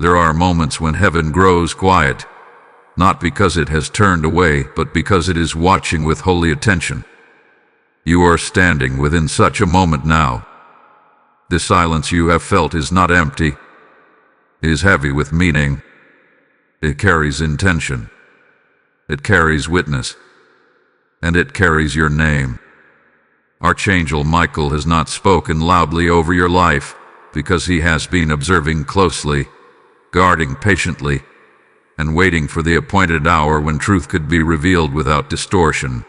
There are moments when heaven grows quiet, not because it has turned away, but because it is watching with holy attention. You are standing within such a moment now. The silence you have felt is not empty. It is heavy with meaning. It carries intention. It carries witness. And it carries your name. Archangel Michael has not spoken loudly over your life because he has been observing closely, guarding patiently, and waiting for the appointed hour when truth could be revealed without distortion.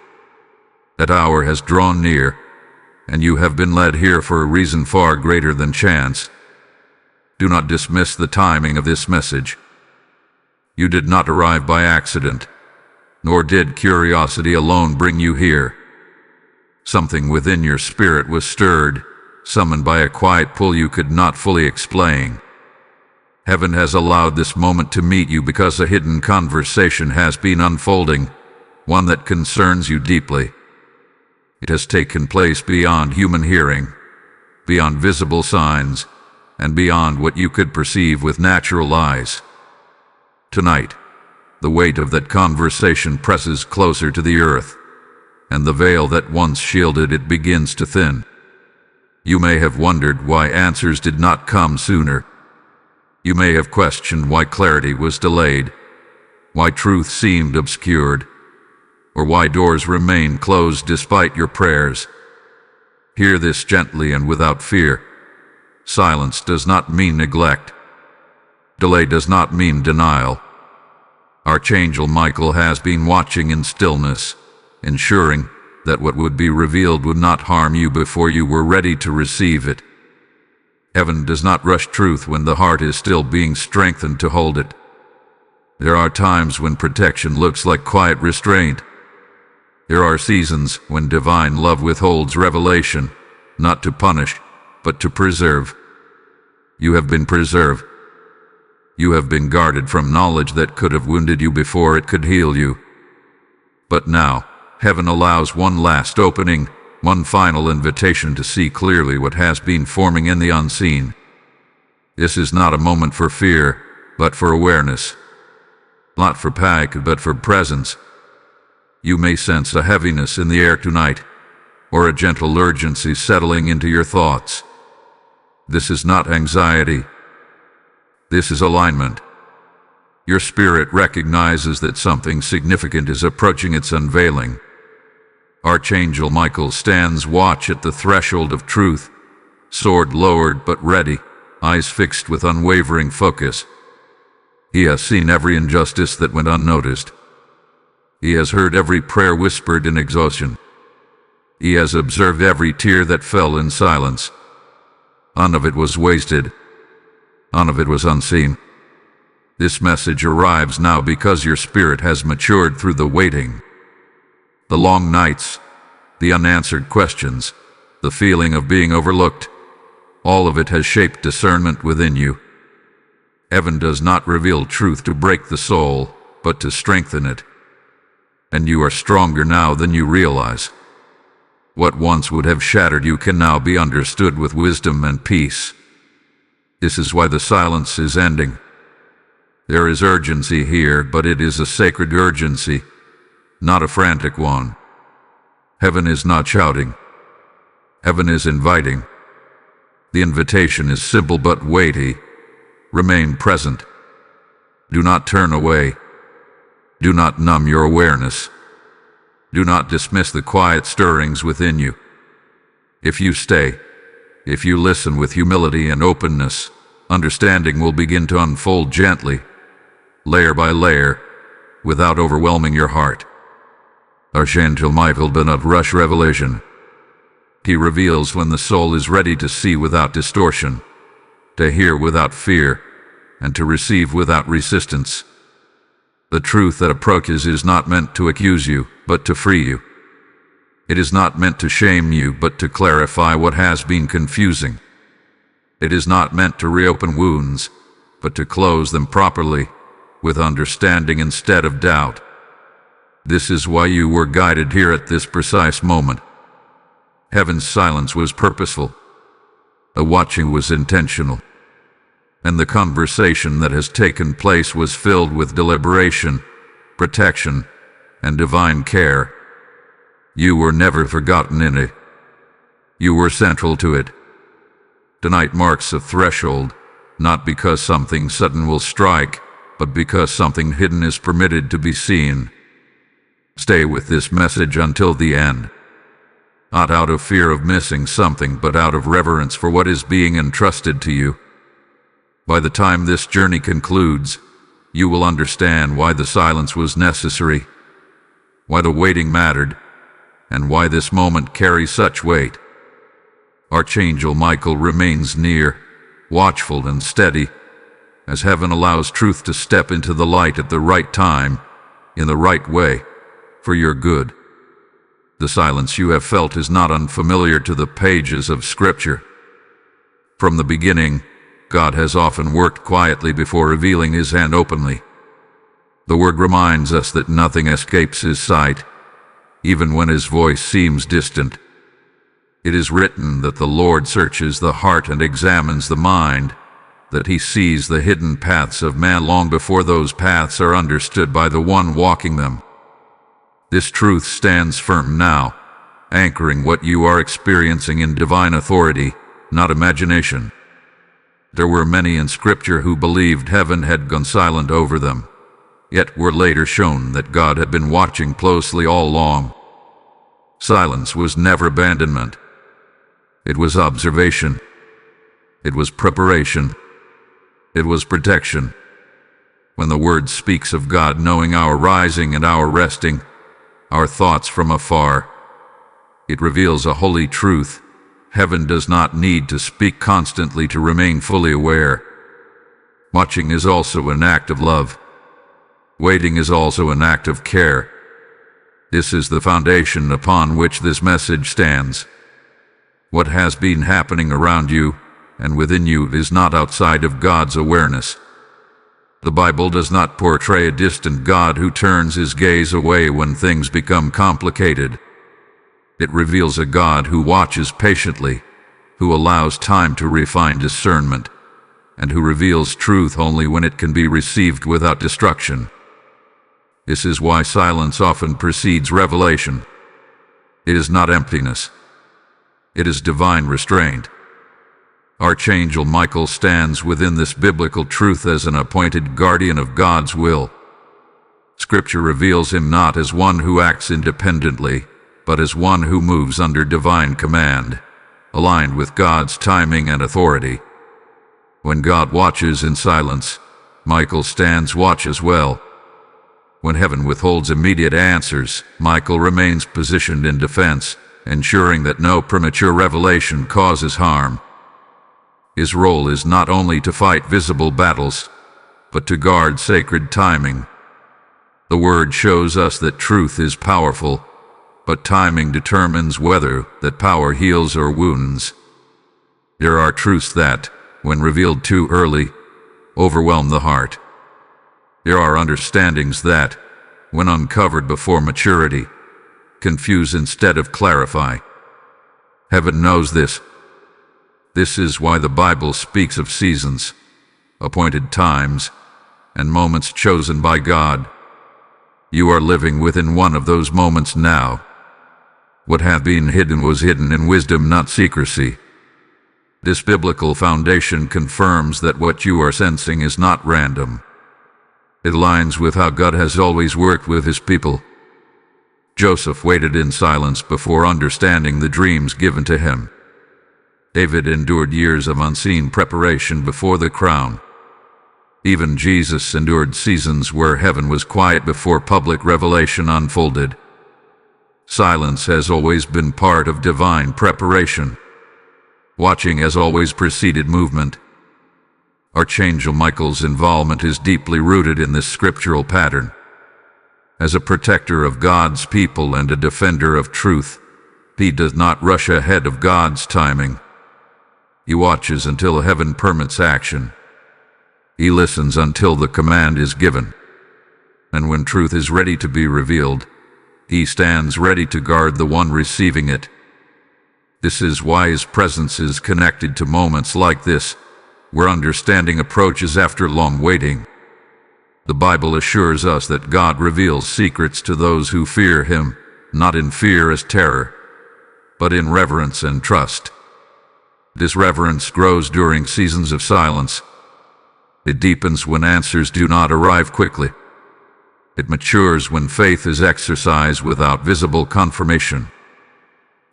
That hour has drawn near, and you have been led here for a reason far greater than chance. Do not dismiss the timing of this message. You did not arrive by accident, nor did curiosity alone bring you here. Something within your spirit was stirred, summoned by a quiet pull you could not fully explain. Heaven has allowed this moment to meet you because a hidden conversation has been unfolding, one that concerns you deeply. It has taken place beyond human hearing, beyond visible signs, and beyond what you could perceive with natural eyes. Tonight, the weight of that conversation presses closer to the earth, and the veil that once shielded it begins to thin. You may have wondered why answers did not come sooner. You may have questioned why clarity was delayed, why truth seemed obscured, or why doors remained closed despite your prayers. Hear this gently and without fear. Silence does not mean neglect. Delay does not mean denial. Archangel Michael has been watching in stillness, ensuring that what would be revealed would not harm you before you were ready to receive it. Heaven does not rush truth when the heart is still being strengthened to hold it. There are times when protection looks like quiet restraint. There are seasons when divine love withholds revelation, not to punish, but to preserve. You have been preserved. You have been guarded from knowledge that could have wounded you before it could heal you. But now, heaven allows one last opening, one final invitation to see clearly what has been forming in the unseen. This is not a moment for fear, but for awareness. Not for panic, but for presence. You may sense a heaviness in the air tonight, or a gentle urgency settling into your thoughts. This is not anxiety. This is alignment. Your spirit recognizes that something significant is approaching its unveiling. Archangel Michael stands watch at the threshold of truth, sword lowered but ready, eyes fixed with unwavering focus. He has seen every injustice that went unnoticed. He has heard every prayer whispered in exhaustion. He has observed every tear that fell in silence. None of it was wasted. None of it was unseen. This message arrives now because your spirit has matured through the waiting. The long nights, the unanswered questions, the feeling of being overlooked, all of it has shaped discernment within you. Heaven does not reveal truth to break the soul, but to strengthen it. And you are stronger now than you realize. What once would have shattered you can now be understood with wisdom and peace. This is why the silence is ending. There is urgency here, but it is a sacred urgency, not a frantic one. Heaven is not shouting. Heaven is inviting. The invitation is simple but weighty. Remain present. Do not turn away. Do not numb your awareness. Do not dismiss the quiet stirrings within you. If you stay, if you listen with humility and openness, understanding will begin to unfold gently, layer by layer, without overwhelming your heart. Archangel Michael does not rush revelation. He reveals when the soul is ready to see without distortion, to hear without fear, and to receive without resistance. The truth that approaches is not meant to accuse you, but to free you. It is not meant to shame you, but to clarify what has been confusing. It is not meant to reopen wounds, but to close them properly, with understanding instead of doubt. This is why you were guided here at this precise moment. Heaven's silence was purposeful. The watching was intentional. and the conversation that has taken place was filled with deliberation, protection, and divine care. You were never forgotten in it. You were central to it. Tonight marks a threshold, not because something sudden will strike, but because something hidden is permitted to be seen. Stay with this message until the end. Not out of fear of missing something, but out of reverence for what is being entrusted to you. By the time this journey concludes, you will understand why the silence was necessary, why the waiting mattered, and why this moment carries such weight. Archangel Michael remains near, watchful and steady, as heaven allows truth to step into the light at the right time, in the right way, for your good. The silence you have felt is not unfamiliar to the pages of Scripture. From the beginning, God has often worked quietly before revealing His hand openly. The Word reminds us that nothing escapes His sight, even when His voice seems distant. It is written that the Lord searches the heart and examines the mind, that He sees the hidden paths of man long before those paths are understood by the one walking them. This truth stands firm now, anchoring what you are experiencing in divine authority, not imagination. There were many in Scripture who believed heaven had gone silent over them, yet were later shown that God had been watching closely all along. Silence was never abandonment. It was observation. It was preparation. It was protection. When the Word speaks of God knowing our rising and our resting, our thoughts from afar, it reveals a holy truth. Heaven does not need to speak constantly to remain fully aware. Watching is also an act of love. Waiting is also an act of care. This is the foundation upon which this message stands. What has been happening around you and within you is not outside of God's awareness. The Bible does not portray a distant God who turns His gaze away when things become complicated. It reveals a God who watches patiently, who allows time to refine discernment, and who reveals truth only when it can be received without destruction. This is why silence often precedes revelation. It is not emptiness. It is divine restraint. Archangel Michael stands within this biblical truth as an appointed guardian of God's will. Scripture reveals him not as one who acts independently, but as one who moves under divine command, aligned with God's timing and authority. When God watches in silence, Michael stands watch as well. When heaven withholds immediate answers, Michael remains positioned in defense, ensuring that no premature revelation causes harm. His role is not only to fight visible battles, but to guard sacred timing. The Word shows us that truth is powerful, but timing determines whether that power heals or wounds. There are truths that, when revealed too early, overwhelm the heart. There are understandings that, when uncovered before maturity, confuse instead of clarify. Heaven knows this. This is why the Bible speaks of seasons, appointed times, and moments chosen by God. You are living within one of those moments now. What had been hidden was hidden in wisdom, not secrecy. This biblical foundation confirms that what you are sensing is not random. It aligns with how God has always worked with His people. Joseph waited in silence before understanding the dreams given to him. David endured years of unseen preparation before the crown. Even Jesus endured seasons where heaven was quiet before public revelation unfolded. Silence has always been part of divine preparation. Watching has always preceded movement. Archangel Michael's involvement is deeply rooted in this scriptural pattern. As a protector of God's people and a defender of truth, he does not rush ahead of God's timing. He watches until heaven permits action. He listens until the command is given. And when truth is ready to be revealed, he stands ready to guard the one receiving it. This is why his presence is connected to moments like this, where understanding approaches after long waiting. The Bible assures us that God reveals secrets to those who fear Him, not in fear as terror, but in reverence and trust. This reverence grows during seasons of silence. It deepens when answers do not arrive quickly. It matures when faith is exercised without visible confirmation.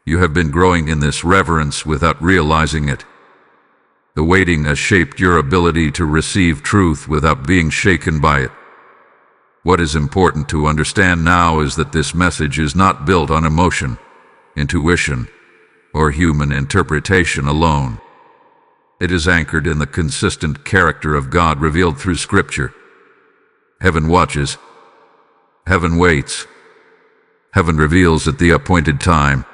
You have been growing in this reverence without realizing it. The waiting has shaped your ability to receive truth without being shaken by it. What is important to understand now is that this message is not built on emotion, intuition, or human interpretation alone. It is anchored in the consistent character of God revealed through Scripture. Heaven watches. Heaven waits. Heaven reveals at the appointed time.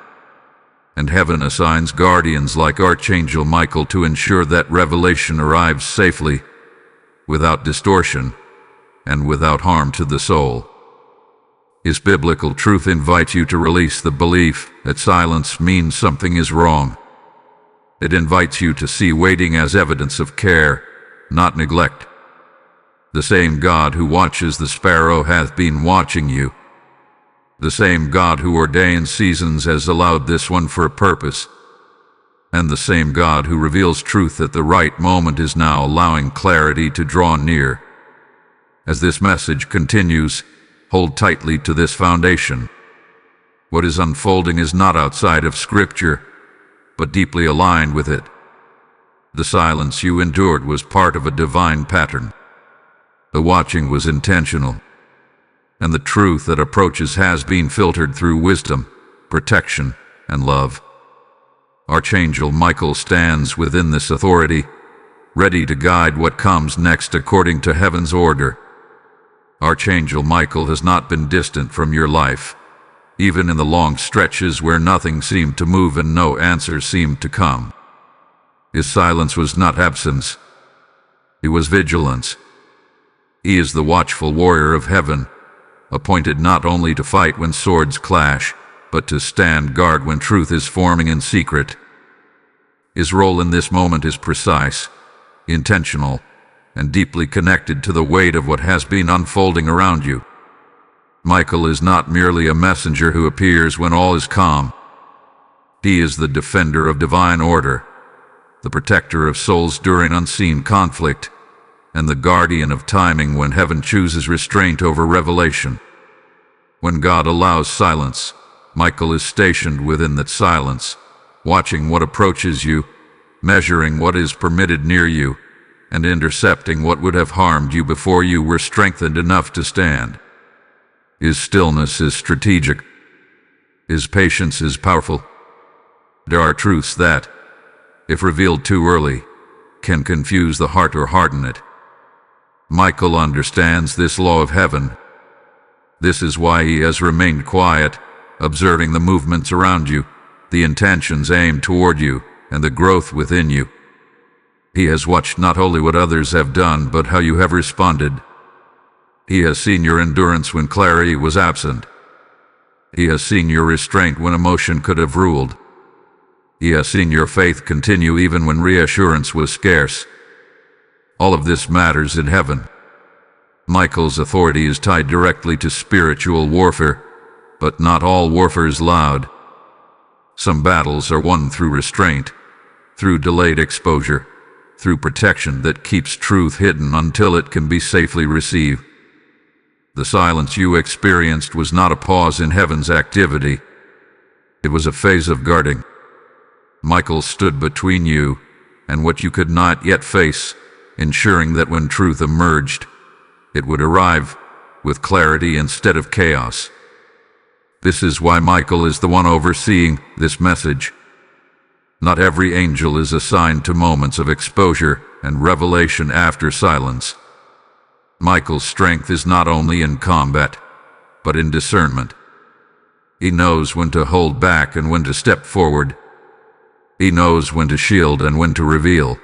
And heaven assigns guardians like Archangel Michael to ensure that revelation arrives safely, without distortion, and without harm to the soul. His biblical truth invites you to release the belief that silence means something is wrong. It invites you to see waiting as evidence of care, not neglect. The same God who watches the sparrow hath been watching you. The same God who ordains seasons has allowed this one for a purpose. And the same God who reveals truth at the right moment is now allowing clarity to draw near. As this message continues, hold tightly to this foundation. What is unfolding is not outside of Scripture, but deeply aligned with it. The silence you endured was part of a divine pattern. The watching was intentional. And the truth that approaches has been filtered through wisdom, protection, and love. Archangel Michael stands within this authority, ready to guide what comes next according to heaven's order. Archangel Michael has not been distant from your life, even in the long stretches where nothing seemed to move and no answer seemed to come. His silence was not absence. It was vigilance. He is the watchful warrior of heaven, appointed not only to fight when swords clash, but to stand guard when truth is forming in secret. His role in this moment is precise, intentional, and deeply connected to the weight of what has been unfolding around you. Michael is not merely a messenger who appears when all is calm. He is the defender of divine order, the protector of souls during unseen conflict, and the guardian of timing when heaven chooses restraint over revelation. When God allows silence, Michael is stationed within that silence, watching what approaches you, measuring what is permitted near you, and intercepting what would have harmed you before you were strengthened enough to stand. His stillness is strategic. His patience is powerful. There are truths that, if revealed too early, can confuse the heart or harden it. Michael understands this law of heaven. This is why he has remained quiet, observing the movements around you, the intentions aimed toward you, and the growth within you. He has watched not only what others have done, but how you have responded. He has seen your endurance when clarity was absent. He has seen your restraint when emotion could have ruled. He has seen your faith continue even when reassurance was scarce. All of this matters in heaven. Michael's authority is tied directly to spiritual warfare, but not all warfare is loud. Some battles are won through restraint, through delayed exposure, through protection that keeps truth hidden until it can be safely received. The silence you experienced was not a pause in heaven's activity. It was a phase of guarding. Michael stood between you and what you could not yet face, ensuring that when truth emerged, it would arrive with clarity instead of chaos. This is why Michael is the one overseeing this message. Not every angel is assigned to moments of exposure and revelation after silence. Michael's strength is not only in combat, but in discernment. He knows when to hold back and when to step forward. He knows when to shield and when to reveal.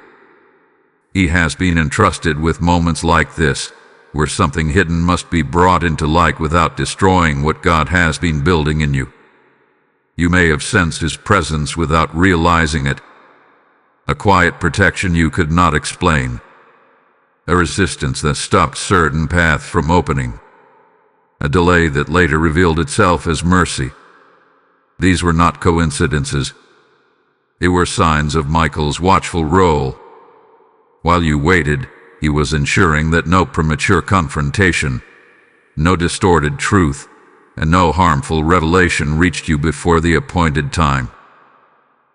He has been entrusted with moments like this, where something hidden must be brought into light without destroying what God has been building in you. You may have sensed His presence without realizing it. A quiet protection you could not explain. A resistance that stopped certain path from opening. A delay that later revealed itself as mercy. These were not coincidences. They were signs of Michael's watchful role. While you waited, he was ensuring that no premature confrontation, no distorted truth, and no harmful revelation reached you before the appointed time.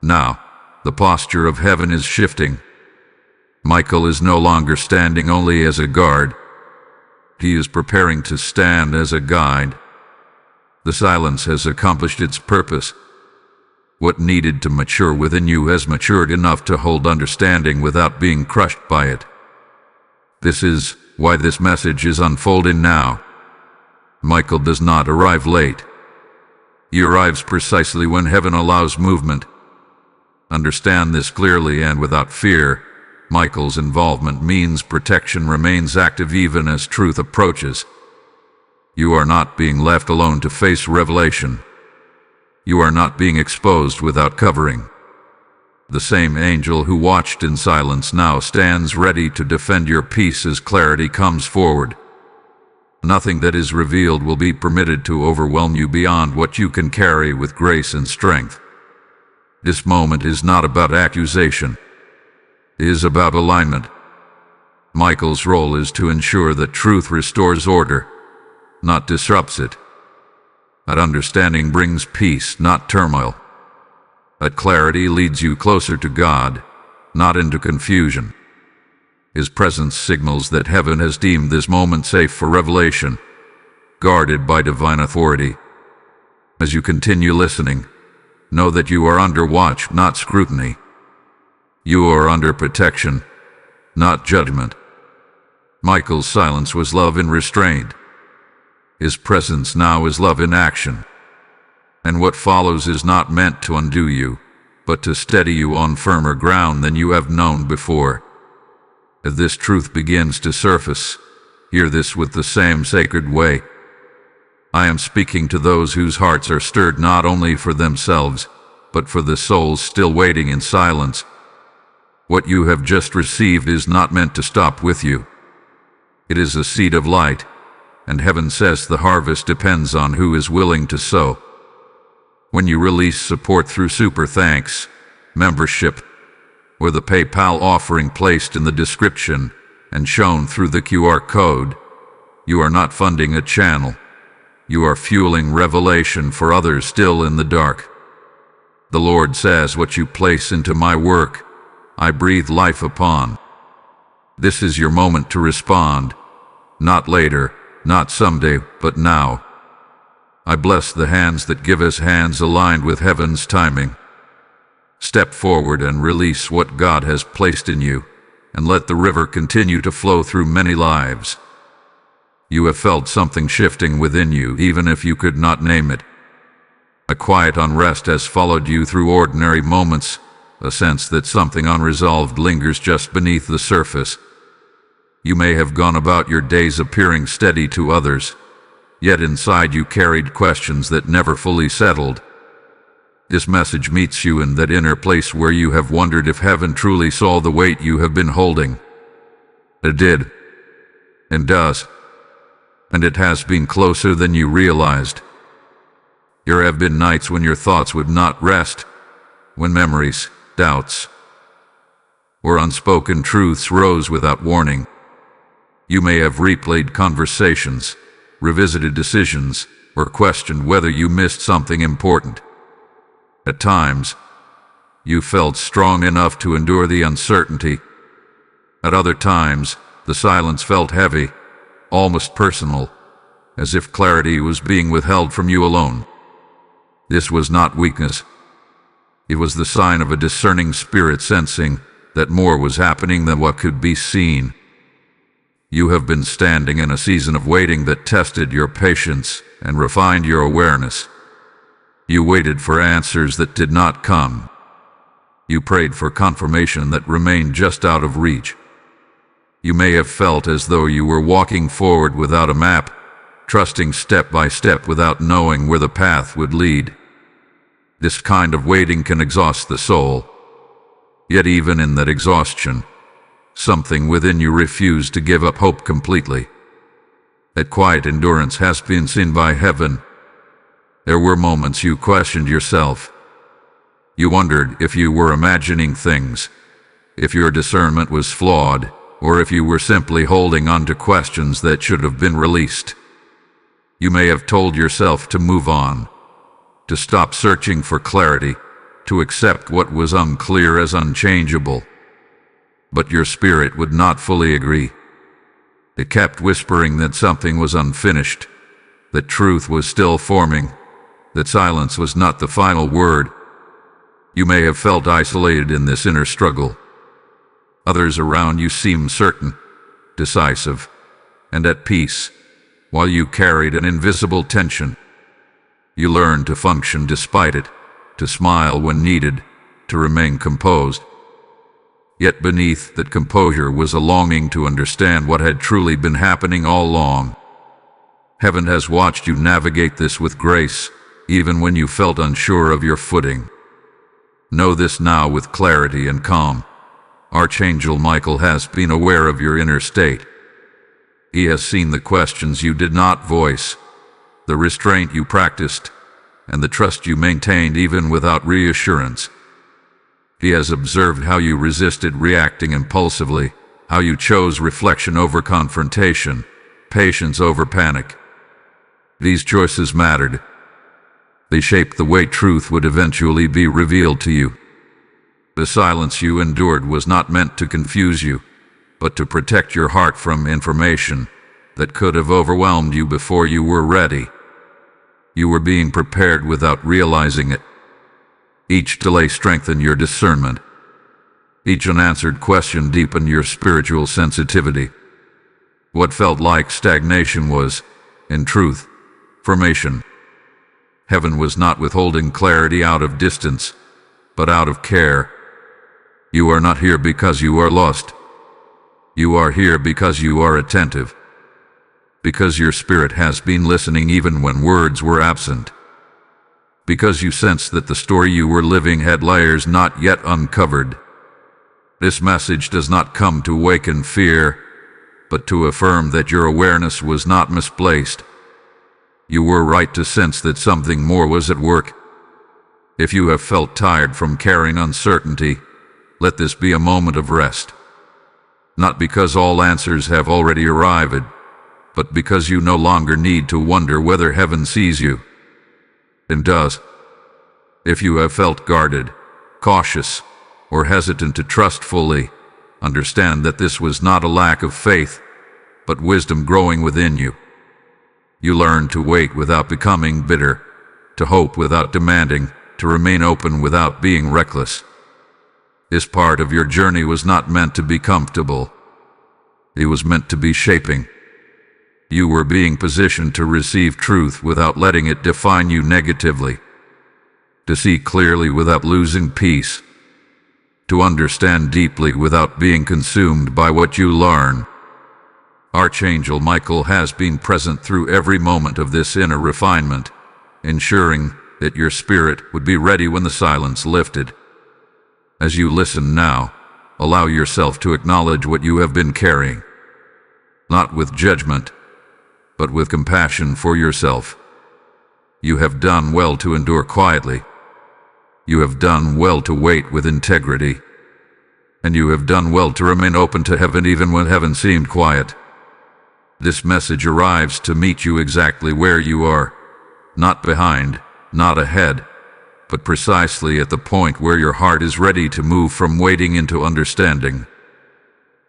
Now, the posture of heaven is shifting. Michael is no longer standing only as a guard. He is preparing to stand as a guide. The silence has accomplished its purpose. What needed to mature within you has matured enough to hold understanding without being crushed by it. This is why this message is unfolding now. Michael does not arrive late. He arrives precisely when heaven allows movement. Understand this clearly and without fear. Michael's involvement means protection remains active even as truth approaches. You are not being left alone to face revelation. You are not being exposed without covering. The same angel who watched in silence now stands ready to defend your peace as clarity comes forward. Nothing that is revealed will be permitted to overwhelm you beyond what you can carry with grace and strength. This moment is not about accusation. It is about alignment. Michael's role is to ensure that truth restores order, not disrupts it. That understanding brings peace, not turmoil. That clarity leads you closer to God, not into confusion. His presence signals that heaven has deemed this moment safe for revelation, guarded by divine authority. As you continue listening, know that you are under watch, not scrutiny. You are under protection, not judgment. Michael's silence was love in restraint. His presence now is love in action. And what follows is not meant to undo you, but to steady you on firmer ground than you have known before. As this truth begins to surface, hear this with the same sacred way. I am speaking to those whose hearts are stirred not only for themselves, but for the souls still waiting in silence. What you have just received is not meant to stop with you. It is a seed of light, and heaven says the harvest depends on who is willing to sow. When you release support through super thanks, membership, or the PayPal offering placed in the description and shown through the QR code, you are not funding a channel. You are fueling revelation for others still in the dark. The Lord says, what you place into my work, I breathe life upon. This is your moment to respond. Not later, not someday, but now. I bless the hands that give us hands aligned with heaven's timing. Step forward and release what God has placed in you, and let the river continue to flow through many lives. You have felt something shifting within you, even if you could not name it. A quiet unrest has followed you through ordinary moments, a sense that something unresolved lingers just beneath the surface. You may have gone about your days appearing steady to others, yet inside you carried questions that never fully settled. This message meets you in that inner place where you have wondered if heaven truly saw the weight you have been holding. It did, and does, and it has been closer than you realized. There have been nights when your thoughts would not rest, when memories, doubts, or unspoken truths rose without warning. You may have replayed conversations, revisited decisions, or questioned whether you missed something important. At times, you felt strong enough to endure the uncertainty. At other times, the silence felt heavy, almost personal, as if clarity was being withheld from you alone. This was not weakness. It was the sign of a discerning spirit sensing that more was happening than what could be seen. You have been standing in a season of waiting that tested your patience and refined your awareness. You waited for answers that did not come. You prayed for confirmation that remained just out of reach. You may have felt as though you were walking forward without a map, trusting step by step without knowing where the path would lead. This kind of waiting can exhaust the soul. Yet even in that exhaustion, something within you refused to give up hope completely. That quiet endurance has been seen by heaven. There were moments you questioned yourself. You wondered if you were imagining things, if your discernment was flawed, or if you were simply holding on to questions that should have been released. You may have told yourself to move on, to stop searching for clarity, to accept what was unclear as unchangeable. But your spirit would not fully agree. It kept whispering that something was unfinished, that truth was still forming, that silence was not the final word. You may have felt isolated in this inner struggle. Others around you seemed certain, decisive, and at peace, while you carried an invisible tension. You learned to function despite it, to smile when needed, to remain composed. Yet beneath that composure was a longing to understand what had truly been happening all along. Heaven has watched you navigate this with grace, even when you felt unsure of your footing. Know this now with clarity and calm. Archangel Michael has been aware of your inner state. He has seen the questions you did not voice, the restraint you practiced, and the trust you maintained even without reassurance. He has observed how you resisted reacting impulsively, how you chose reflection over confrontation, patience over panic. These choices mattered. They shaped the way truth would eventually be revealed to you. The silence you endured was not meant to confuse you, but to protect your heart from information that could have overwhelmed you before you were ready. You were being prepared without realizing it. Each delay strengthened your discernment. Each unanswered question deepened your spiritual sensitivity. What felt like stagnation was, in truth, formation. Heaven was not withholding clarity out of distance, but out of care. You are not here because you are lost. You are here because you are attentive, because your spirit has been listening even when words were absent, because you sensed that the story you were living had layers not yet uncovered. This message does not come to awaken fear, but to affirm that your awareness was not misplaced. You were right to sense that something more was at work. If you have felt tired from carrying uncertainty, let this be a moment of rest. Not because all answers have already arrived, but because you no longer need to wonder whether heaven sees you. It does. If you have felt guarded, cautious, or hesitant to trust fully, understand that this was not a lack of faith, but wisdom growing within you. You learned to wait without becoming bitter, to hope without demanding, to remain open without being reckless. This part of your journey was not meant to be comfortable. It was meant to be shaping. You were being positioned to receive truth without letting it define you negatively, to see clearly without losing peace, to understand deeply without being consumed by what you learn. Archangel Michael has been present through every moment of this inner refinement, ensuring that your spirit would be ready when the silence lifted. As you listen now, allow yourself to acknowledge what you have been carrying, not with judgment, but with compassion for yourself. You have done well to endure quietly. You have done well to wait with integrity. And you have done well to remain open to heaven even when heaven seemed quiet. This message arrives to meet you exactly where you are, not behind, not ahead, but precisely at the point where your heart is ready to move from waiting into understanding.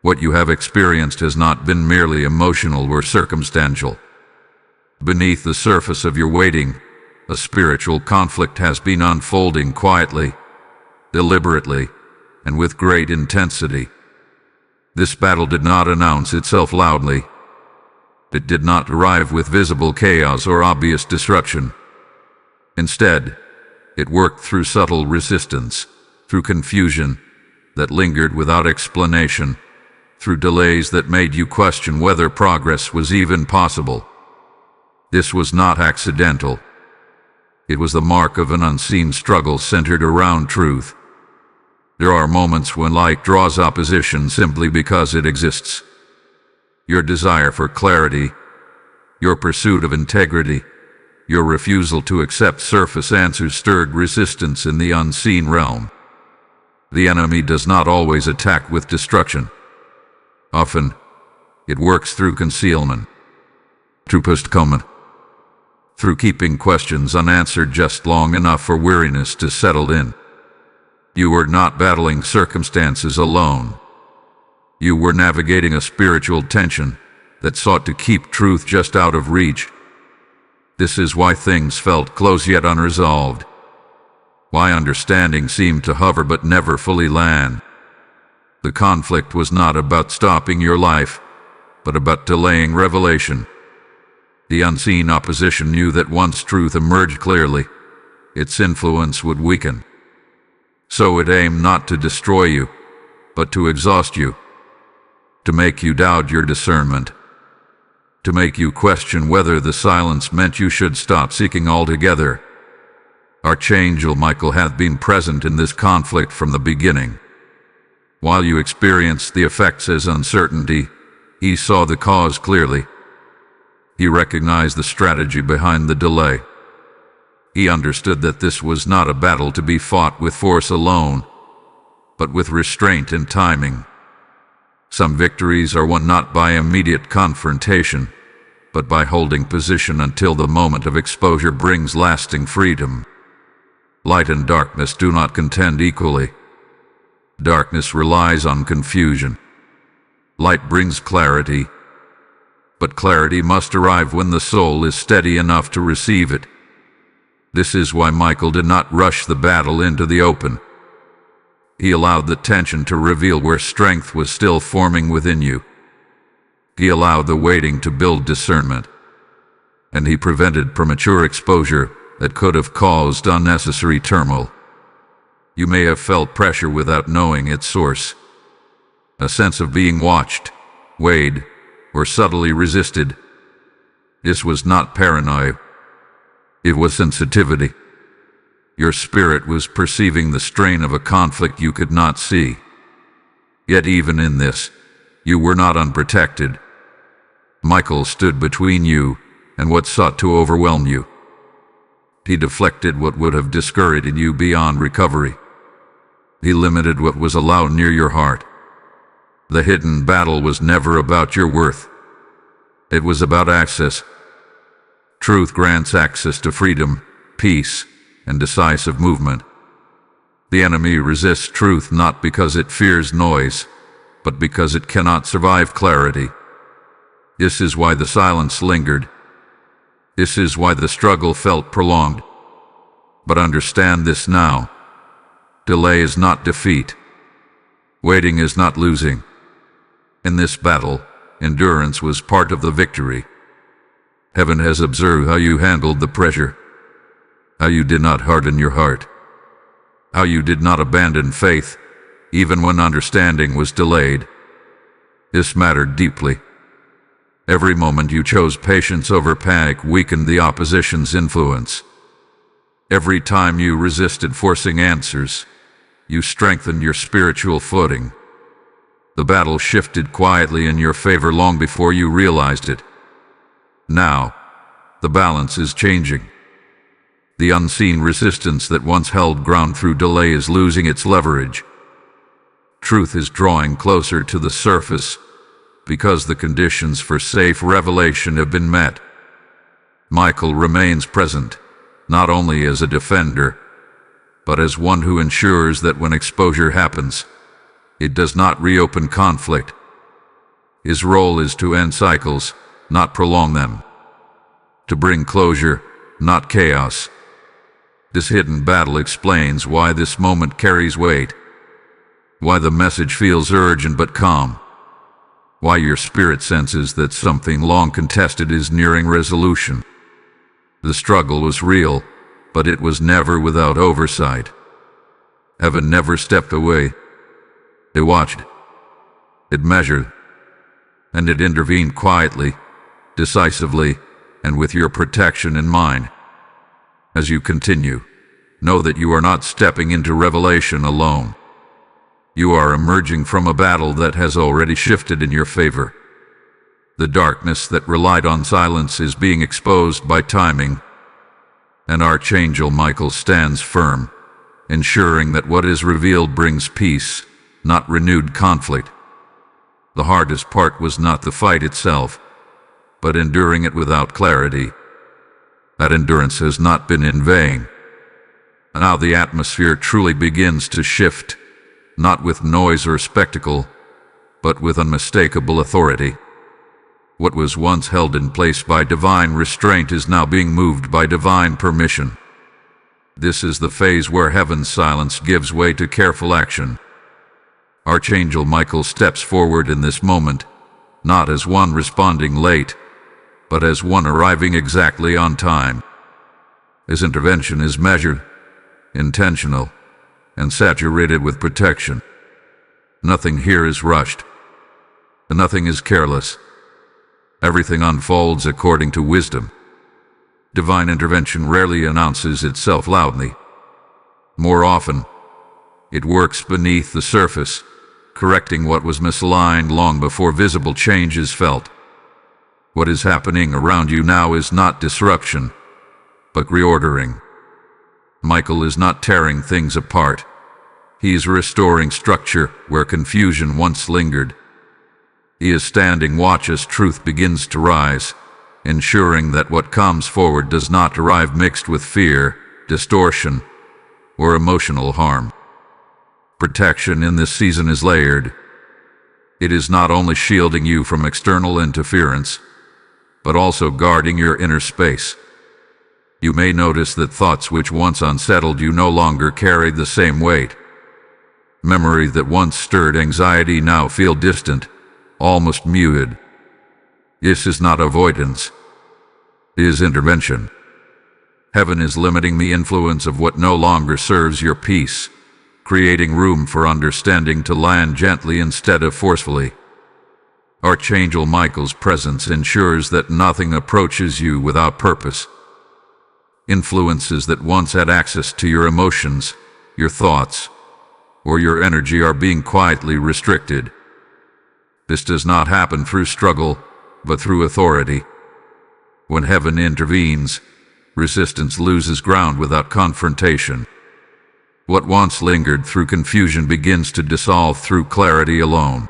What you have experienced has not been merely emotional or circumstantial. Beneath the surface of your waiting, a spiritual conflict has been unfolding quietly, deliberately, and with great intensity. This battle did not announce itself loudly. It did not arrive with visible chaos or obvious disruption. Instead, it worked through subtle resistance, through confusion that lingered without explanation, through delays that made you question whether progress was even possible. This was not accidental. It was the mark of an unseen struggle centered around truth. There are moments when light draws opposition simply because it exists. Your desire for clarity, your pursuit of integrity, your refusal to accept surface answers stirred resistance in the unseen realm. The enemy does not always attack with destruction. Often, it works through concealment, through postponement, through keeping questions unanswered just long enough for weariness to settle in. You were not battling circumstances alone. You were navigating a spiritual tension that sought to keep truth just out of reach. This is why things felt close yet unresolved, why understanding seemed to hover but never fully land. The conflict was not about stopping your life, but about delaying revelation. The unseen opposition knew that once truth emerged clearly, its influence would weaken. So it aimed not to destroy you, but to exhaust you, to make you doubt your discernment, to make you question whether the silence meant you should stop seeking altogether. Archangel Michael hath been present in this conflict from the beginning. While you experienced the effects as uncertainty, he saw the cause clearly. He recognized the strategy behind the delay. He understood that this was not a battle to be fought with force alone, but with restraint and timing. Some victories are won not by immediate confrontation, but by holding position until the moment of exposure brings lasting freedom. Light and darkness do not contend equally. Darkness relies on confusion. Light brings clarity, but clarity must arrive when the soul is steady enough to receive it. This is why Michael did not rush the battle into the open. He allowed the tension to reveal where strength was still forming within you. He allowed the waiting to build discernment, and he prevented premature exposure that could have caused unnecessary turmoil. You may have felt pressure without knowing its source, a sense of being watched, weighed, or subtly resisted. This was not paranoia. It was sensitivity. Your spirit was perceiving the strain of a conflict you could not see. Yet even in this, you were not unprotected. Michael stood between you and what sought to overwhelm you. He deflected what would have discouraged you beyond recovery. He limited what was allowed near your heart. The hidden battle was never about your worth. It was about access. Truth grants access to freedom, peace, and decisive movement. The enemy resists truth not because it fears noise, but because it cannot survive clarity. This is why the silence lingered. This is why the struggle felt prolonged. But understand this now. Delay is not defeat. Waiting is not losing. In this battle, endurance was part of the victory. Heaven has observed how you handled the pressure, how you did not harden your heart, how you did not abandon faith, even when understanding was delayed. This mattered deeply. Every moment you chose patience over panic weakened the opposition's influence. Every time you resisted forcing answers, you strengthened your spiritual footing. The battle shifted quietly in your favor long before you realized it. Now, the balance is changing. The unseen resistance that once held ground through delay is losing its leverage. Truth is drawing closer to the surface because the conditions for safe revelation have been met. Michael remains present, not only as a defender, but as one who ensures that when exposure happens, it does not reopen conflict. His role is to end cycles, not prolong them. To bring closure, not chaos. This hidden battle explains why this moment carries weight, why the message feels urgent but calm, why your spirit senses that something long contested is nearing resolution. The struggle was real, but it was never without oversight. Heaven never stepped away. It watched, it measured, and it intervened quietly, decisively, and with your protection in mind. As you continue, know that you are not stepping into revelation alone. You are emerging from a battle that has already shifted in your favor. The darkness that relied on silence is being exposed by timing, and Archangel Michael stands firm, ensuring that what is revealed brings peace, not renewed conflict. The hardest part was not the fight itself, but enduring it without clarity. That endurance has not been in vain. Now the atmosphere truly begins to shift, not with noise or spectacle, but with unmistakable authority. What was once held in place by divine restraint is now being moved by divine permission. This is the phase where heaven's silence gives way to careful action. Archangel Michael steps forward in this moment, not as one responding late, but as one arriving exactly on time. His intervention is measured, intentional, and saturated with protection. Nothing here is rushed, and nothing is careless. Everything unfolds according to wisdom. Divine intervention rarely announces itself loudly. More often, it works beneath the surface, correcting what was misaligned long before visible change is felt. What is happening around you now is not disruption, but reordering. Michael is not tearing things apart. He is restoring structure where confusion once lingered. He is standing watch as truth begins to rise, ensuring that what comes forward does not arrive mixed with fear, distortion, or emotional harm. Protection in this season is layered. It is not only shielding you from external interference, but also guarding your inner space. You may notice that thoughts which once unsettled you no longer carry the same weight. Memories that once stirred anxiety now feel distant, almost muted. This is not avoidance. It is intervention. Heaven is limiting the influence of what no longer serves your peace, creating room for understanding to land gently instead of forcefully. Archangel Michael's presence ensures that nothing approaches you without purpose. Influences that once had access to your emotions, your thoughts, or your energy are being quietly restricted. This does not happen through struggle, but through authority. When heaven intervenes, resistance loses ground without confrontation. What once lingered through confusion begins to dissolve through clarity alone.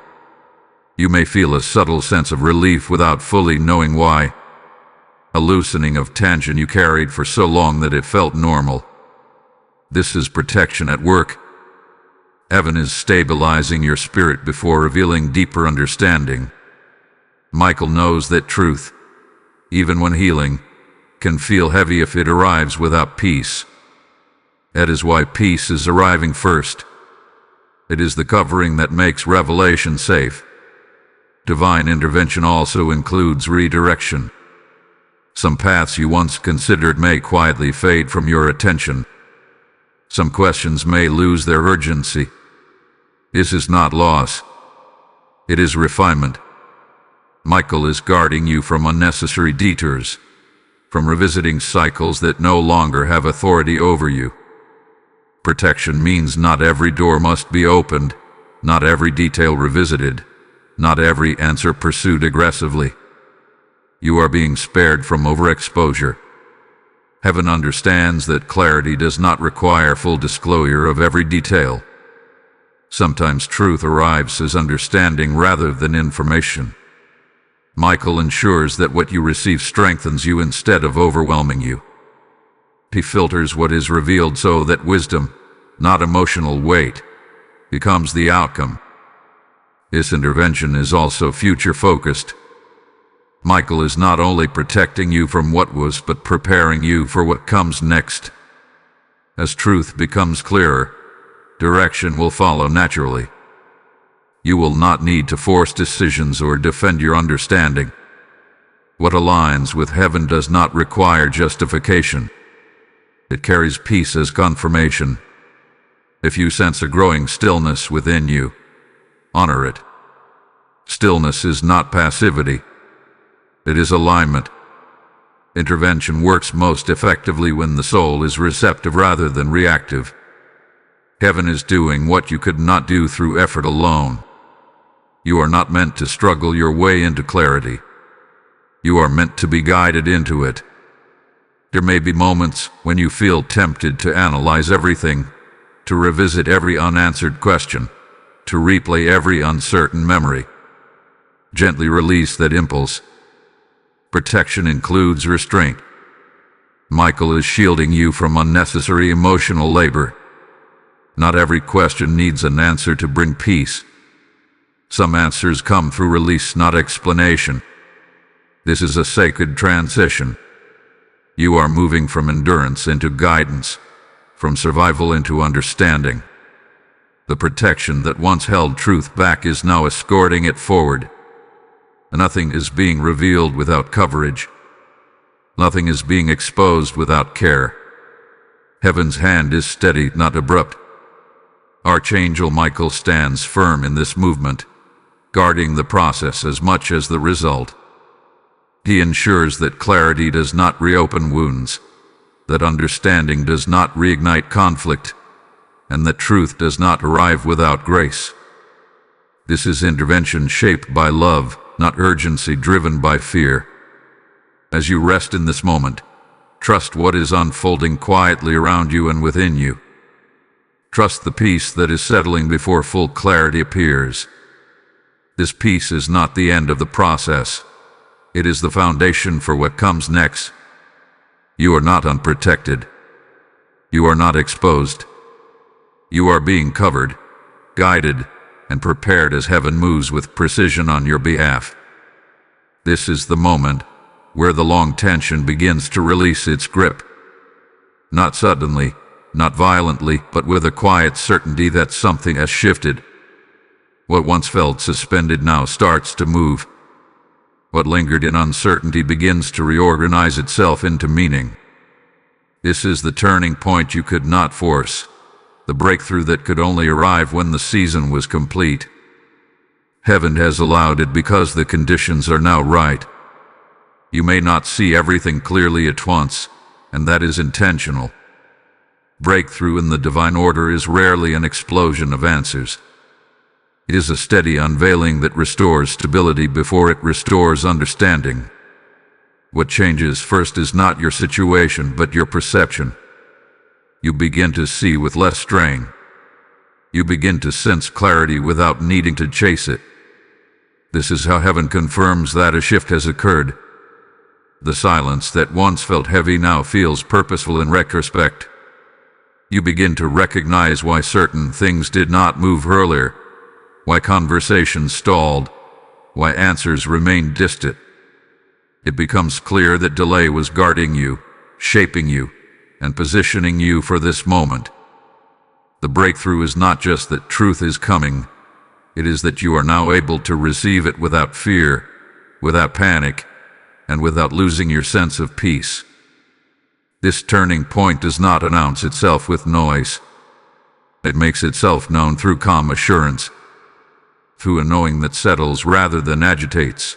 You may feel a subtle sense of relief without fully knowing why. A loosening of tension you carried for so long that it felt normal. This is protection at work. Heaven is stabilizing your spirit before revealing deeper understanding. Michael knows that truth, even when healing, can feel heavy if it arrives without peace. That is why peace is arriving first. It is the covering that makes revelation safe. Divine intervention also includes redirection. Some paths you once considered may quietly fade from your attention. Some questions may lose their urgency. This is not loss. It is refinement. Michael is guarding you from unnecessary detours, from revisiting cycles that no longer have authority over you. Protection means not every door must be opened, not every detail revisited, not every answer pursued aggressively. You are being spared from overexposure. Heaven understands that clarity does not require full disclosure of every detail. Sometimes truth arrives as understanding rather than information. Michael ensures that what you receive strengthens you instead of overwhelming you. He filters what is revealed so that wisdom, not emotional weight, becomes the outcome. This intervention is also future-focused. Michael is not only protecting you from what was, but preparing you for what comes next. As truth becomes clearer, direction will follow naturally. You will not need to force decisions or defend your understanding. What aligns with heaven does not require justification. It carries peace as confirmation. If you sense a growing stillness within you, honor it. Stillness is not passivity. It is alignment. Intervention works most effectively when the soul is receptive rather than reactive. Heaven is doing what you could not do through effort alone. You are not meant to struggle your way into clarity. You are meant to be guided into it. There may be moments when you feel tempted to analyze everything, to revisit every unanswered question, to replay every uncertain memory. Gently release that impulse. Protection includes restraint. Michael is shielding you from unnecessary emotional labor. Not every question needs an answer to bring peace. Some answers come through release, not explanation. This is a sacred transition. You are moving from endurance into guidance, from survival into understanding. The protection that once held truth back is now escorting it forward. Nothing is being revealed without coverage. Nothing is being exposed without care. Heaven's hand is steady, not abrupt. Archangel Michael stands firm in this movement, guarding the process as much as the result. He ensures that clarity does not reopen wounds, that understanding does not reignite conflict, and that truth does not arrive without grace. This is intervention shaped by love, not urgency driven by fear. As you rest in this moment, trust what is unfolding quietly around you and within you. Trust the peace that is settling before full clarity appears. This peace is not the end of the process. It is the foundation for what comes next. You are not unprotected. You are not exposed. You are being covered, guided, and prepared as heaven moves with precision on your behalf. This is the moment where the long tension begins to release its grip. Not suddenly, not violently, but with a quiet certainty that something has shifted. What once felt suspended now starts to move. What lingered in uncertainty begins to reorganize itself into meaning. This is the turning point you could not force, the breakthrough that could only arrive when the season was complete. Heaven has allowed it because the conditions are now right. You may not see everything clearly at once, and that is intentional. Breakthrough in the divine order is rarely an explosion of answers. It is a steady unveiling that restores stability before it restores understanding. What changes first is not your situation, but your perception. You begin to see with less strain. You begin to sense clarity without needing to chase it. This is how heaven confirms that a shift has occurred. The silence that once felt heavy now feels purposeful in retrospect. You begin to recognize why certain things did not move earlier, why conversations stalled, why answers remained distant. It becomes clear that delay was guarding you, shaping you, and positioning you for this moment. The breakthrough is not just that truth is coming, it is that you are now able to receive it without fear, without panic, and without losing your sense of peace. This turning point does not announce itself with noise. It makes itself known through calm assurance, through a knowing that settles rather than agitates,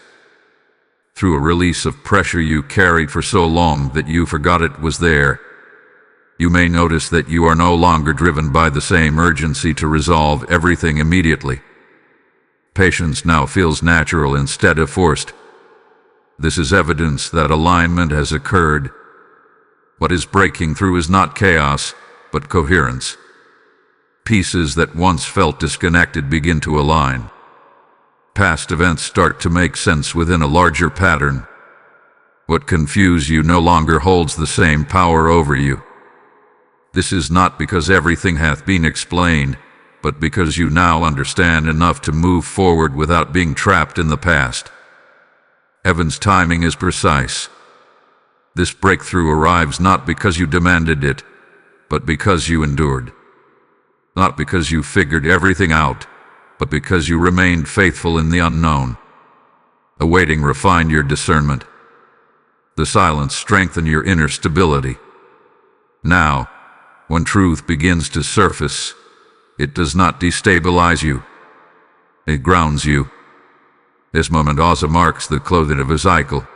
through a release of pressure you carried for so long that you forgot it was there. You may notice that you are no longer driven by the same urgency to resolve everything immediately. Patience now feels natural instead of forced. This is evidence that alignment has occurred. What is breaking through is not chaos, but coherence. Pieces that once felt disconnected begin to align. Past events start to make sense within a larger pattern. What confused you no longer holds the same power over you. This is not because everything hath been explained, but because you now understand enough to move forward without being trapped in the past. Heaven's timing is precise. This breakthrough arrives not because you demanded it, but because you endured. Not because you figured everything out, but because you remained faithful in the unknown. Awaiting refine your discernment. The silence strengthen your inner stability. Now, when truth begins to surface, it does not destabilize you. It grounds you. This moment also marks the closing of a cycle.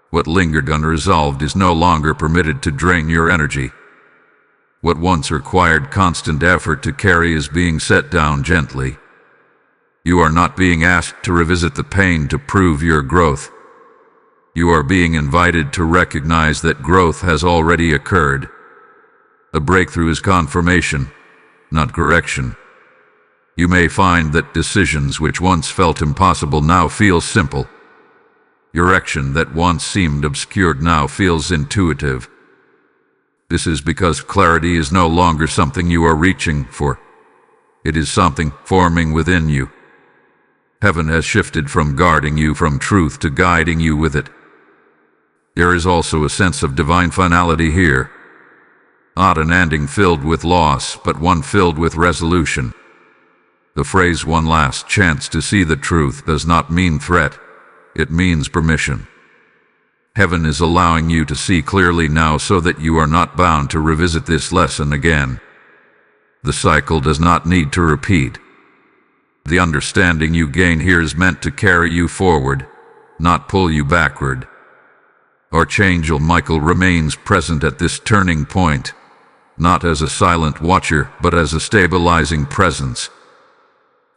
What lingered unresolved is no longer permitted to drain your energy. What once required constant effort to carry is being set down gently. You are not being asked to revisit the pain to prove your growth. You are being invited to recognize that growth has already occurred. A breakthrough is confirmation, not correction. You may find that decisions which once felt impossible now feel simple. Direction that once seemed obscured now feels intuitive. This is because clarity is no longer something you are reaching for. It is something forming within you. Heaven has shifted from guarding you from truth to guiding you with it. There is also a sense of divine finality here. Not an ending filled with loss, but one filled with resolution. The phrase "one last chance to see the truth" does not mean threat. It means permission. Heaven is allowing you to see clearly now so that you are not bound to revisit this lesson again. The cycle does not need to repeat. The understanding you gain here is meant to carry you forward, not pull you backward. Archangel Michael remains present at this turning point, not as a silent watcher, but as a stabilizing presence.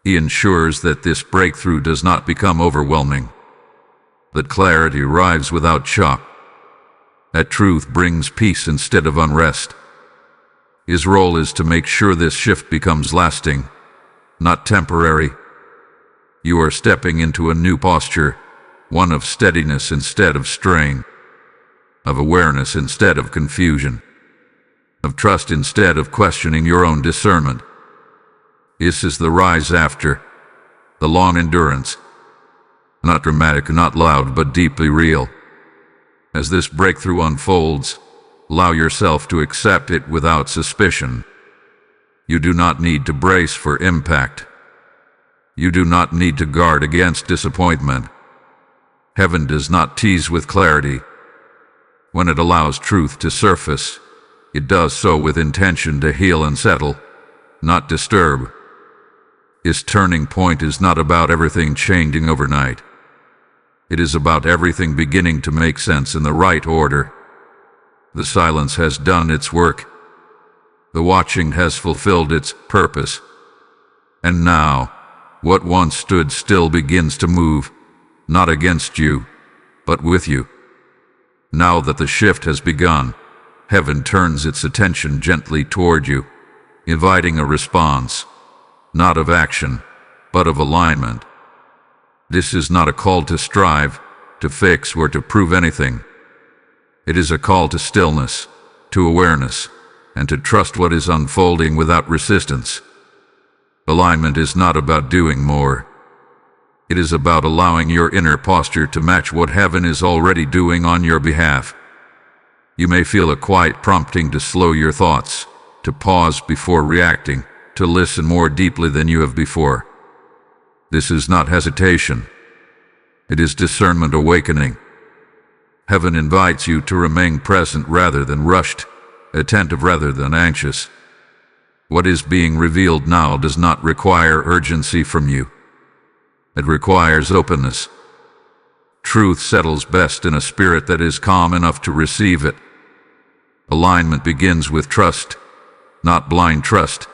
He ensures that this breakthrough does not become overwhelming, that clarity arrives without shock, that truth brings peace instead of unrest. His role is to make sure this shift becomes lasting, not temporary. You are stepping into a new posture, one of steadiness instead of strain, of awareness instead of confusion, of trust instead of questioning your own discernment. This is the rise after the long endurance, not dramatic, not loud, but deeply real. As this breakthrough unfolds, allow yourself to accept it without suspicion. You do not need to brace for impact. You do not need to guard against disappointment. Heaven does not tease with clarity. When it allows truth to surface, it does so with intention to heal and settle, not disturb. His turning point is not about everything changing overnight. It is about everything beginning to make sense in the right order. The silence has done its work. The watching has fulfilled its purpose. And now, what once stood still begins to move, not against you, but with you. Now that the shift has begun, heaven turns its attention gently toward you, inviting a response, not of action, but of alignment. This is not a call to strive, to fix, or to prove anything. It is a call to stillness, to awareness, and to trust what is unfolding without resistance. Alignment is not about doing more. It is about allowing your inner posture to match what heaven is already doing on your behalf. You may feel a quiet prompting to slow your thoughts, to pause before reacting, to listen more deeply than you have before. This is not hesitation. It is discernment awakening. Heaven invites you to remain present rather than rushed, attentive rather than anxious. What is being revealed now does not require urgency from you. It requires openness. Truth settles best in a spirit that is calm enough to receive it. Alignment begins with trust, not blind trust,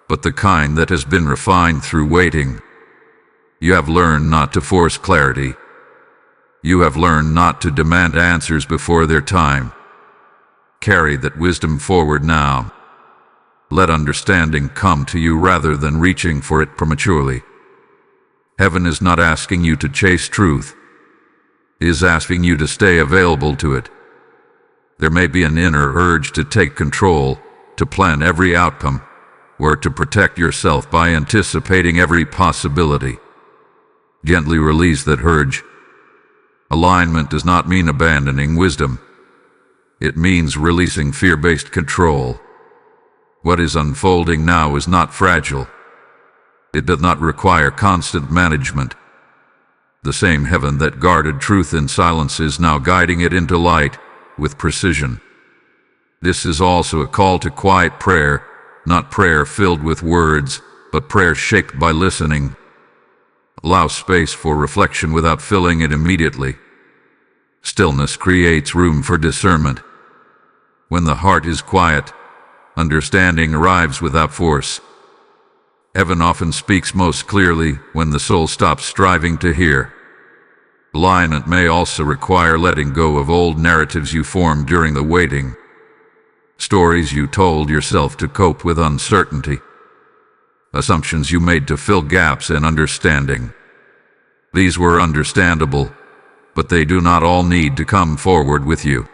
but the kind that has been refined through waiting. You have learned not to force clarity. You have learned not to demand answers before their time. Carry that wisdom forward now. Let understanding come to you rather than reaching for it prematurely. Heaven is not asking you to chase truth. It is asking you to stay available to it. There may be an inner urge to take control, to plan every outcome, or to protect yourself by anticipating every possibility. Gently release that urge. Alignment does not mean abandoning wisdom. It means releasing fear-based control. What is unfolding now is not fragile. It does not require constant management. The same heaven that guarded truth in silence is now guiding it into light with precision. This is also a call to quiet prayer, not prayer filled with words, but prayer shaped by listening. Allow space for reflection without filling it immediately. Stillness creates room for discernment. When the heart is quiet, Understanding arrives without force. Heaven often speaks most clearly when the soul stops striving to hear. Alignment may also require letting go of old narratives you formed during the waiting. Stories you told yourself to cope with uncertainty. Assumptions you made to fill gaps in understanding. These were understandable, but they do not all need to come forward with you.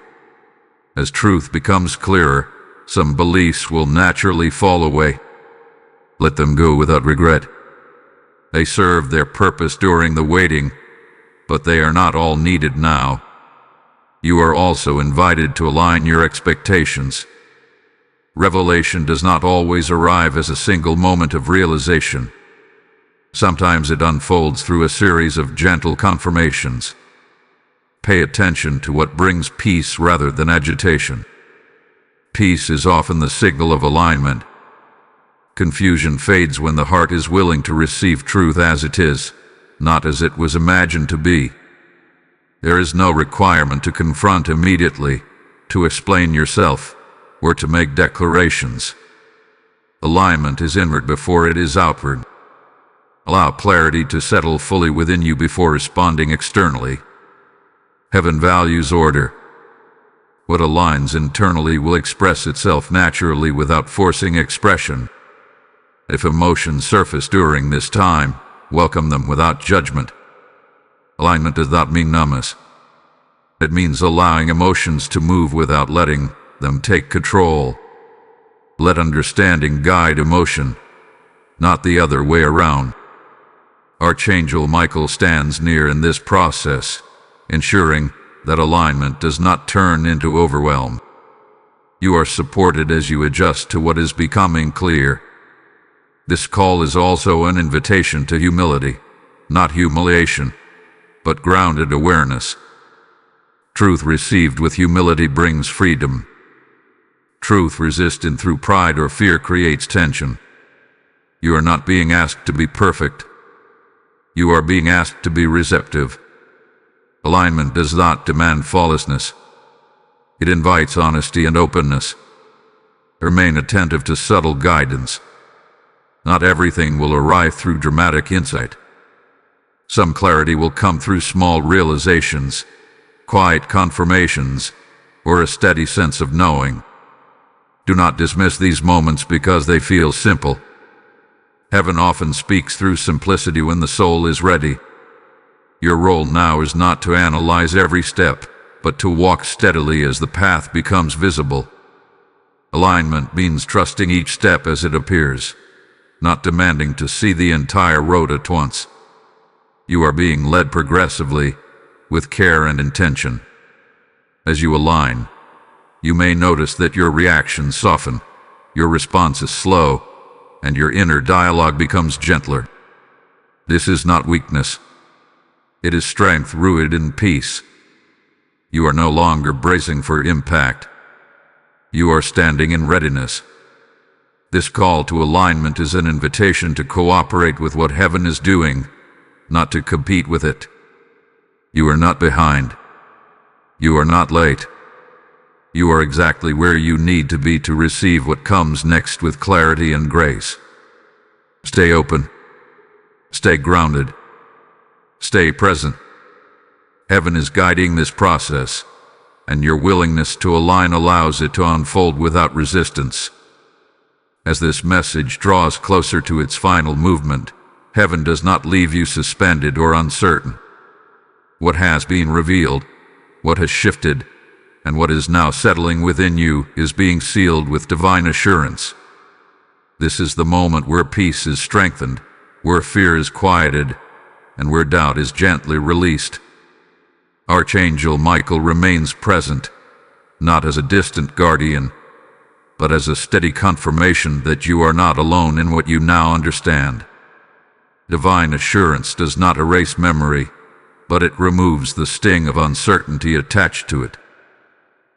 As truth becomes clearer, some beliefs will naturally fall away. Let them go without regret. They served their purpose during the waiting, but they are not all needed now. You are also invited to align your expectations. Revelation does not always arrive as a single moment of realization. Sometimes it unfolds through a series of gentle confirmations. Pay attention to what brings peace rather than agitation. Peace is often the signal of alignment. Confusion fades when the heart is willing to receive truth as it is, not as it was imagined to be. There is no requirement to confront immediately, to explain yourself, or to make declarations. Alignment is inward before it is outward. Allow clarity to settle fully within you before responding externally. Heaven values order. What aligns internally will express itself naturally without forcing expression. If emotions surface during this time, welcome them without judgment. Alignment does not mean numbness. It means allowing emotions to move without letting them take control. Let understanding guide emotion, not the other way around. Archangel Michael stands near in this process, ensuring that alignment does not turn into overwhelm. You are supported as you adjust to what is becoming clear. This call is also an invitation to humility, not humiliation, but grounded awareness. Truth received with humility brings freedom. Truth resisted through pride or fear creates tension. You are not being asked to be perfect. You are being asked to be receptive. Alignment does not demand flawlessness. It invites honesty and openness. Remain attentive to subtle guidance. Not everything will arrive through dramatic insight. Some clarity will come through small realizations, quiet confirmations, or a steady sense of knowing. Do not dismiss these moments because they feel simple. Heaven often speaks through simplicity when the soul is ready. Your role now is not to analyze every step, but to walk steadily as the path becomes visible. Alignment means trusting each step as it appears, not demanding to see the entire road at once. You are being led progressively, with care and intention. As you align, you may notice that your reactions soften, your response is slow, and your inner dialogue becomes gentler. This is not weakness. It is strength rooted in peace. You are no longer bracing for impact. You are standing in readiness. This call to alignment is an invitation to cooperate with what heaven is doing, not to compete with it. You are not behind. You are not late. You are exactly where you need to be to receive what comes next with clarity and grace. Stay open. Stay grounded. Stay present. Heaven is guiding this process, and your willingness to align allows it to unfold without resistance. As this message draws closer to its final movement, heaven does not leave you suspended or uncertain. What has been revealed, what has shifted, and what is now settling within you is being sealed with divine assurance. This is the moment where peace is strengthened, where fear is quieted, and where doubt is gently released. Archangel Michael remains present, not as a distant guardian, but as a steady confirmation that you are not alone in what you now understand. Divine assurance does not erase memory, but it removes the sting of uncertainty attached to it.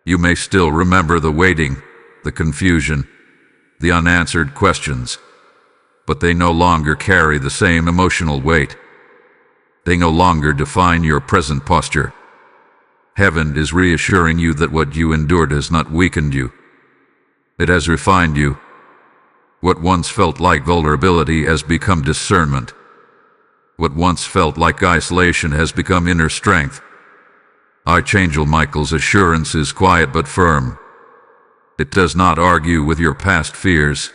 You may still remember the waiting, the confusion, the unanswered questions, but they no longer carry the same emotional weight. They no longer define your present posture. Heaven is reassuring you that what you endured has not weakened you. It has refined you. What once felt like vulnerability has become discernment. What once felt like isolation has become inner strength. Archangel Michael's assurance is quiet but firm. It does not argue with your past fears.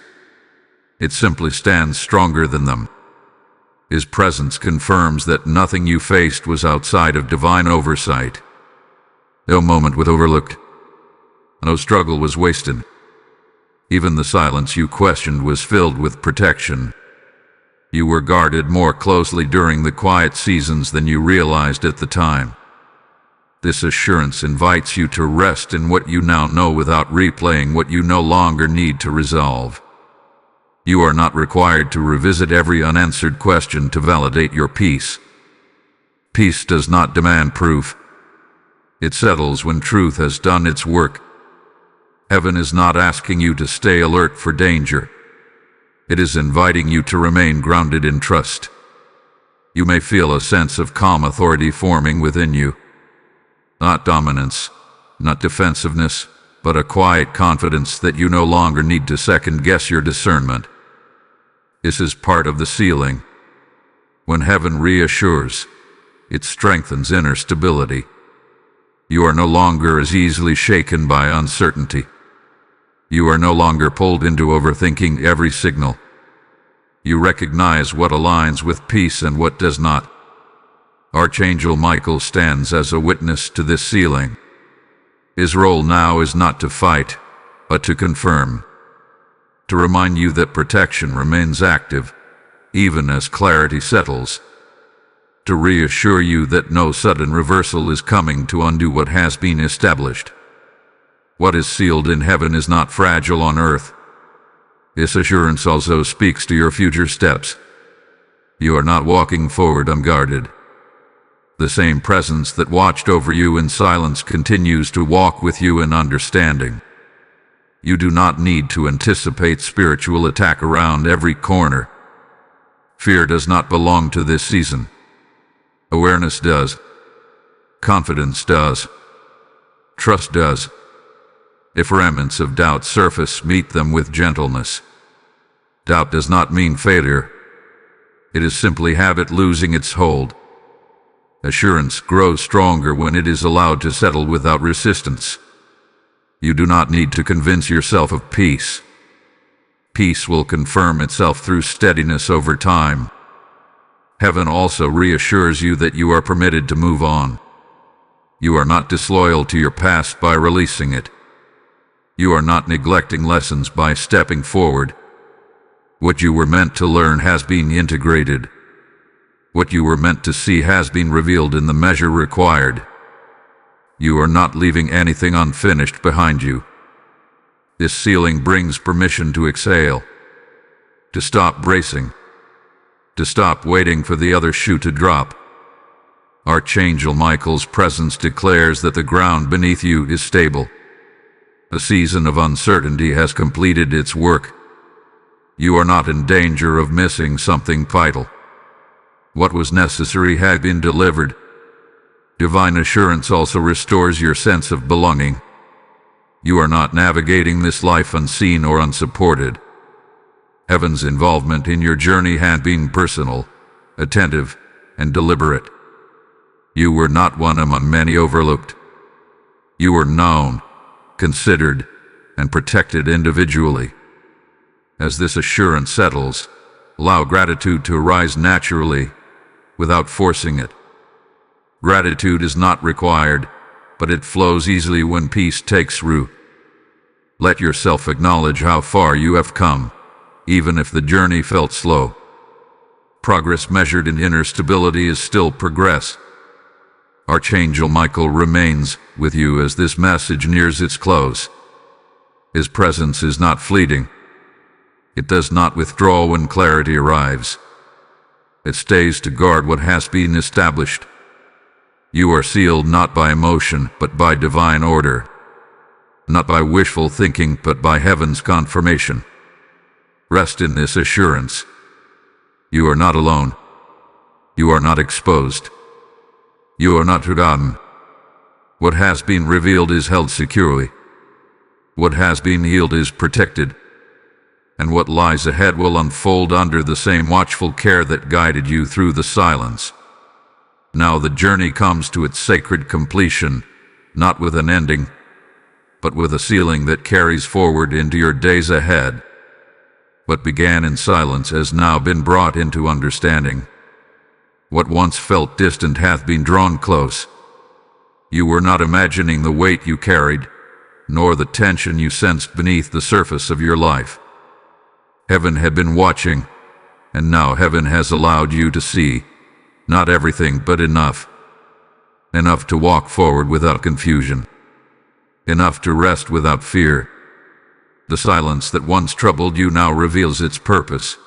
It simply stands stronger than them. His presence confirms that nothing you faced was outside of divine oversight. No moment was overlooked. No struggle was wasted. Even the silence you questioned was filled with protection. You were guarded more closely during the quiet seasons than you realized at the time. This assurance invites you to rest in what you now know without replaying what you no longer need to resolve. You are not required to revisit every unanswered question to validate your peace. Peace does not demand proof. It settles when truth has done its work. Heaven is not asking you to stay alert for danger. It is inviting you to remain grounded in trust. You may feel a sense of calm authority forming within you. Not dominance, not defensiveness, but a quiet confidence that you no longer need to second-guess your discernment. This is part of the sealing. When heaven reassures, it strengthens inner stability. You are no longer as easily shaken by uncertainty. You are no longer pulled into overthinking every signal. You recognize what aligns with peace and what does not. Archangel Michael stands as a witness to this sealing. His role now is not to fight, but to confirm. To remind you that protection remains active, even as clarity settles. To reassure you that no sudden reversal is coming to undo what has been established. What is sealed in heaven is not fragile on earth. This assurance also speaks to your future steps. You are not walking forward unguarded. The same presence that watched over you in silence continues to walk with you in understanding. You do not need to anticipate spiritual attack around every corner. Fear does not belong to this season. Awareness does. Confidence does. Trust does. If remnants of doubt surface, meet them with gentleness. Doubt does not mean failure. It is simply habit losing its hold. Assurance grows stronger when it is allowed to settle without resistance. You do not need to convince yourself of peace. Peace will confirm itself through steadiness over time. Heaven also reassures you that you are permitted to move on. You are not disloyal to your past by releasing it. You are not neglecting lessons by stepping forward. What you were meant to learn has been integrated. What you were meant to see has been revealed in the measure required. You are not leaving anything unfinished behind you. This sealing brings permission to exhale, to stop bracing, to stop waiting for the other shoe to drop. Archangel Michael's presence declares that the ground beneath you is stable. A season of uncertainty has completed its work. You are not in danger of missing something vital. What was necessary had been delivered. Divine assurance also restores your sense of belonging. You are not navigating this life unseen or unsupported. Heaven's involvement in your journey had been personal, attentive, and deliberate. You were not one among many overlooked. You were known, considered, and protected individually. As this assurance settles, allow gratitude to arise naturally, without forcing it. Gratitude is not required, but it flows easily when peace takes root. Let yourself acknowledge how far you have come, even if the journey felt slow. Progress measured in inner stability is still progress. Archangel Michael remains with you as this message nears its close. His presence is not fleeting. It does not withdraw when clarity arrives. It stays to guard what has been established. You are sealed not by emotion, but by divine order. Not by wishful thinking, but by heaven's confirmation. Rest in this assurance. You are not alone. You are not exposed. You are not forgotten. What has been revealed is held securely. What has been healed is protected, and what lies ahead will unfold under the same watchful care that guided you through the silence. Now the journey comes to its sacred completion, not with an ending, but with a ceiling that carries forward into your days ahead. What began in silence has now been brought into understanding. What once felt distant hath been drawn close. You were not imagining the weight you carried, nor the tension you sensed beneath the surface of your life. Heaven had been watching, and now heaven has allowed you to see, not everything but enough. Enough to walk forward without confusion. Enough to rest without fear. The silence that once troubled you now reveals its purpose.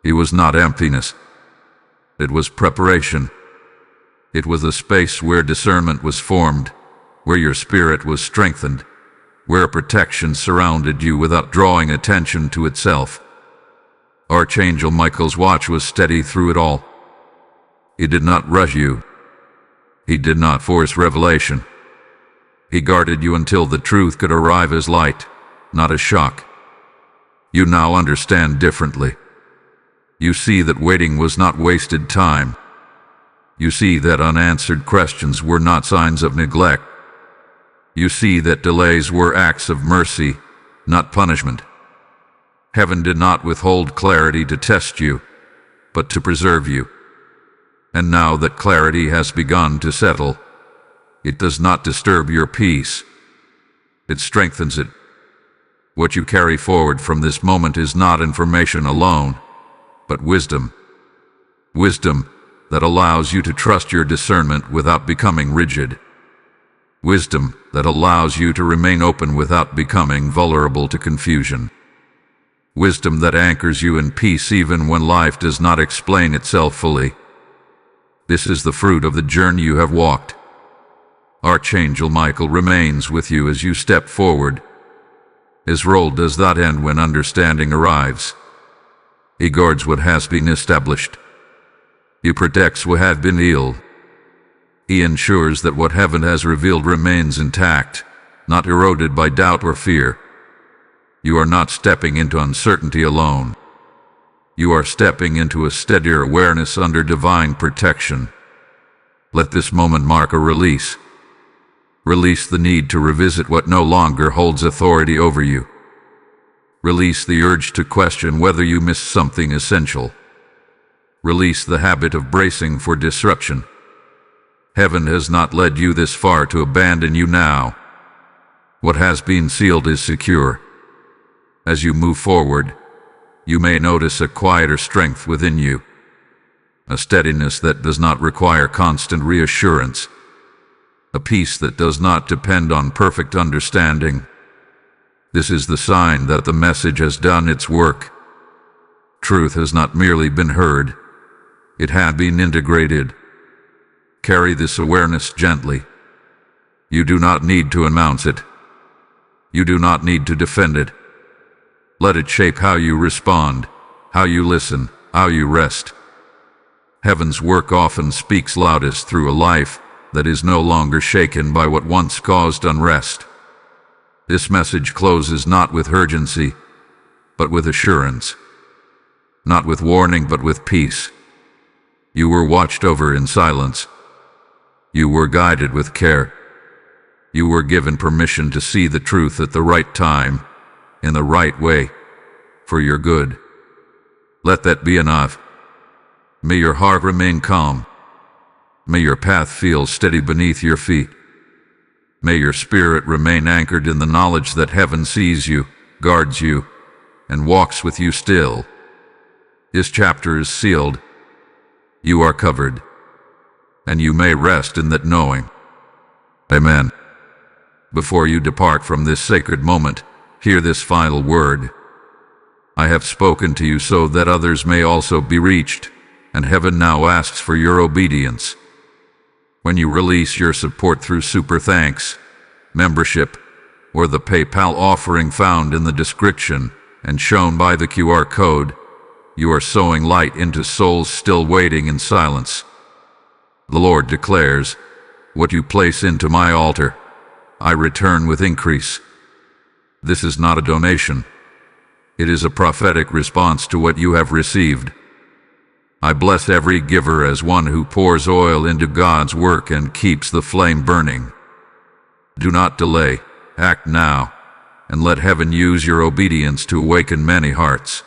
It was not emptiness. It was preparation. It was a space where discernment was formed, where your spirit was strengthened, where protection surrounded you without drawing attention to itself. Archangel Michael's watch was steady through it all. He did not rush you. He did not force revelation. He guarded you until the truth could arrive as light, not as shock. You now understand differently. You see that waiting was not wasted time. You see that unanswered questions were not signs of neglect. You see that delays were acts of mercy, not punishment. Heaven did not withhold clarity to test you, but to preserve you. And now that clarity has begun to settle, it does not disturb your peace. It strengthens it. What you carry forward from this moment is not information alone, but wisdom. Wisdom that allows you to trust your discernment without becoming rigid. Wisdom that allows you to remain open without becoming vulnerable to confusion. Wisdom that anchors you in peace even when life does not explain itself fully. This is the fruit of the journey you have walked. Archangel Michael remains with you as you step forward. His role does not end when understanding arrives. He guards what has been established. He protects what had been healed. He ensures that what heaven has revealed remains intact, not eroded by doubt or fear. You are not stepping into uncertainty alone. You are stepping into a steadier awareness under divine protection. Let this moment mark a release. Release the need to revisit what no longer holds authority over you. Release the urge to question whether you missed something essential. Release the habit of bracing for disruption. Heaven has not led you this far to abandon you now. What has been sealed is secure. As you move forward, you may notice a quieter strength within you, a steadiness that does not require constant reassurance, a peace that does not depend on perfect understanding. This is the sign that the message has done its work. Truth has not merely been heard, it had been integrated. Carry this awareness gently. You do not need to announce it. You do not need to defend it. Let it shape how you respond, how you listen, how you rest. Heaven's work often speaks loudest through a life that is no longer shaken by what once caused unrest. This message closes not with urgency, but with assurance. Not with warning, but with peace. You were watched over in silence. You were guided with care. You were given permission to see the truth at the right time, in the right way, for your good. Let that be enough. May your heart remain calm. May your path feel steady beneath your feet. May your spirit remain anchored in the knowledge that heaven sees you, guards you, and walks with you still. This chapter is sealed. You are covered, and you may rest in that knowing. Amen. Before you depart from this sacred moment, hear this final word. I have spoken to you so that others may also be reached, and heaven now asks for your obedience. When you release your support through super thanks, membership, or the PayPal offering found in the description and shown by the QR code, you are sowing light into souls still waiting in silence. The Lord declares, what you place into my altar, I return with increase. This is not a donation. It is a prophetic response to what you have received. I bless every giver as one who pours oil into God's work and keeps the flame burning. Do not delay. Act now, and let heaven use your obedience to awaken many hearts.